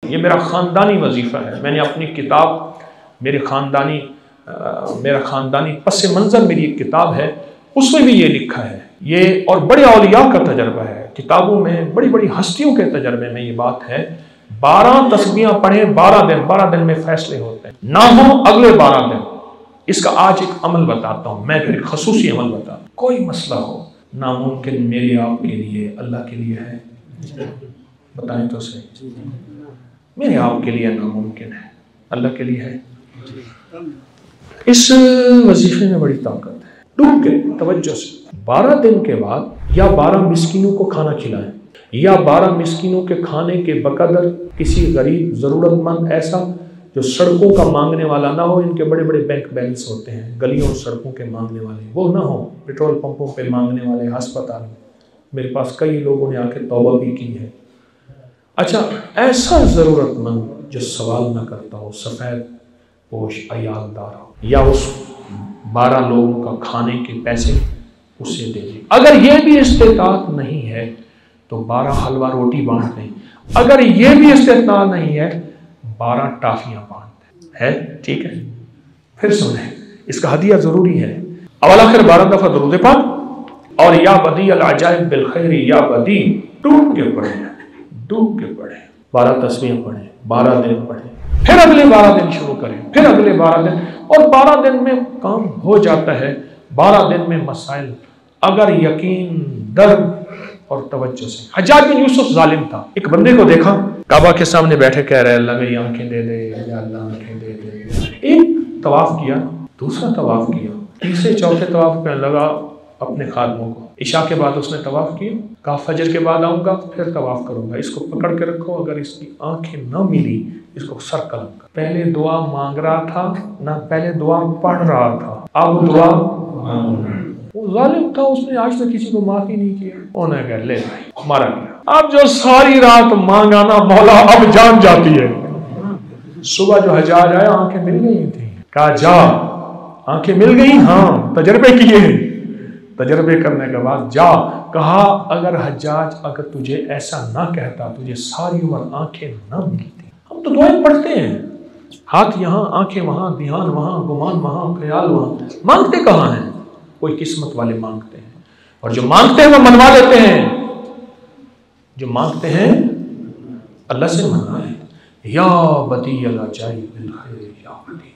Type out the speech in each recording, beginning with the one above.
ये मेरा ख़ानदानी वजीफ़ा है। मैंने अपनी किताब, मेरा ख़ानदानी पस मंज़र मेरी एक किताब है, उसमें भी ये लिखा है। ये और बड़े औलिया का तजर्बा है, किताबों में बड़ी बड़ी हस्तियों के तजर्बे में ये बात है। 12 तस्बीहां पढ़ें, 12 दिन में फैसले होते हैं, ना हो अगले 12 दिन। इसका आज एक अमल बताता हूँ, मैं फिर खसूसी अमल बताता हूँ। कोई मसला हो, नामुमकिन मेरे आपके लिए, अल्लाह के लिए है? बताएं तो सही। मेरे आपके लिए नामुमकिन है, अल्लाह के लिए है? इस वजीफे में बड़ी ताकत है। डूब के तवज्जो से 12 दिन के बाद या 12 मिस्कीनों को खाना खिलाएं, या 12 मिस्कीनों के खाने के बकदर किसी गरीब ज़रूरतमंद ऐसा जो सड़कों का मांगने वाला ना हो। इनके बड़े बड़े बैंक बैलेंस होते हैं, गलियों और सड़कों के मांगने वाले वो ना हो, पेट्रोल पंपों पे मांगने वाले, अस्पताल में। मेरे पास कई लोगों ने आके तौबा भी की है। अच्छा, ऐसा ज़रूरतमंद जो सवाल ना करता हो, सफ़ेद पोश अयालदार हो, या उस 12 लोगों का खाने के पैसे उसे दे दें। अगर ये भी इस्तेताअत नहीं है तो 12 हलवा रोटी बांट दें। अगर ये भी इस्तेताअत नहीं है, 12 टाफियां बांट दें। है ठीक है? फिर सुने, इसका हदिया जरूरी है। अवल आखिर 12 दफा दुरूद पाक और या बदी अल अजाइब बिल खैरी या बदी डूब के पढ़े, डूब के पढ़े। 12 तस्बीह पढ़े, 12 दिन पढ़े, फिर अगले 12 दिन शुरू करें, फिर अगले 12 दिन, और 12 दिन में काम हो जाता है। 12 दिन में मसाइल, अगर यकीन, दर्द और तवज्जो से। हज्जाज बिन यूसुफ जालिम था। एक बंदे को देखा, काबा के सामने बैठे कह रहे अल्लाह मेरी आंखें दे दे, या अल्लाह आंखें दे दे। एक तवाफ किया, दूसरा तवाफ किया, तीसरे चौथे तवाफ पे लगा अपने खादमों को। इशा के बाद उसने तवाफ किया, कहा फजर के बाद आऊंगा फिर तवाफ करूंगा। इसको पकड़ के रखो, अगर इसकी आंखें न मिली इसको सर कलम कर। पहले दुआ मांग रहा था ना, पहले दुआ पढ़ रहा था, अब दुआ वो जालिम था, उसने आज तक किसी को माफ ही नहीं किया। उन्हें कह ले मारा गया। अब जो सारी रात मांगा ना मौला, अब जान जाती है। सुबह जो हज्जाज आया, आंखें मिल गई थी, कहा जा, आंखें मिल गई, हाँ तजर्बे किए, तजर्बे करने के बाद जा। कहा अगर हज्जाज अगर तुझे ऐसा ना कहता, तुझे सारी उम्र आंखें ना मिलती। हम तो दुआएं पढ़ते हैं, हाथ यहाँ आंखें वहां, ध्यान वहां, गुमान वहां, ख्याल वहां, मांगते कहाँ हैं? कोई किस्मत वाले मांगते हैं, और जो मांगते हैं वो मनवा लेते हैं। जो मांगते हैं अल्लाह से मनवाए। या बदी अल अजाइब बिल खैर या बदी,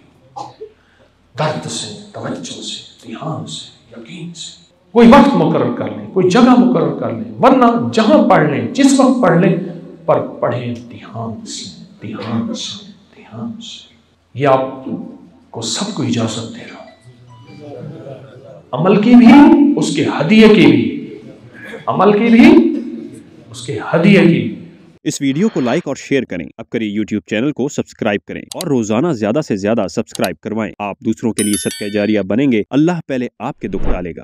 दर्द से, तवज्जो से, ध्यान से, यकीन से। कोई वक्त मुकर्रर कर लें, कोई जगह मुकर्रर कर लें, वरना जहां पढ़ लें, जिस वक्त पढ़ लें, पर पढ़ें ध्यान से, ध्यान से, ध्यान से। ये आपको सबको इजाजत दे रहा हूं, अमल की भी, उसके हदिये की भी, अमल की भी, उसके हदिये की। इस वीडियो को लाइक और शेयर करें। अब करिए YouTube चैनल को सब्सक्राइब करें और रोजाना ज्यादा से ज्यादा सब्सक्राइब करवाएं। आप दूसरों के लिए सदका जारिया बनेंगे, अल्लाह पहले आपके दुख टालेगा।